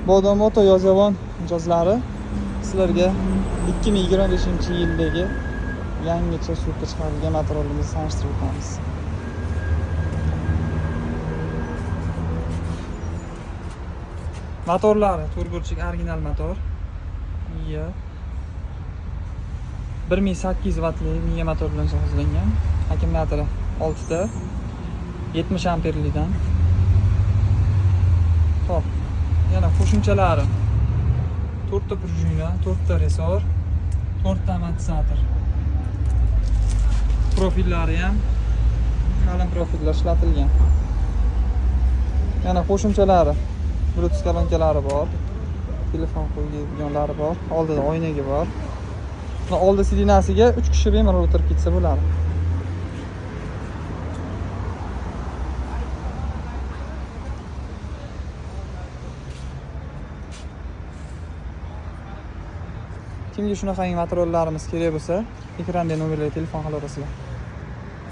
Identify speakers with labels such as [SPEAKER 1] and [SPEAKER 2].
[SPEAKER 1] Bodom Moto yozavon mijozlari sizlarga 2025-yildagi yangicha surtga chiqarilgan motorlarimizni tanishtirib o'tamiz. Motorlari turbochik original motor. 1800 vattli miya motor bilan jihozlangan. Akkumulyatori 6 ta 70 amperlidan. Xo'p, yana qo'shimchalari 4 ta prujina, 4 ta resor, 4 ta amortizator. Profillari ham qalin profillar ishlatilgan. Yana qo'shimchalari Bluetooth kolonkalari bor. Telefon qo'yilganlari bor. Oldida oynaga bor. Va oldi sidinasiga 3 kishi bemalol o'tirib ketsa bo'ladi. Kimga shunaqangi materiallarimiz kerak bo'lsa, ekranda nomerlarga telefon qilaverasizlar.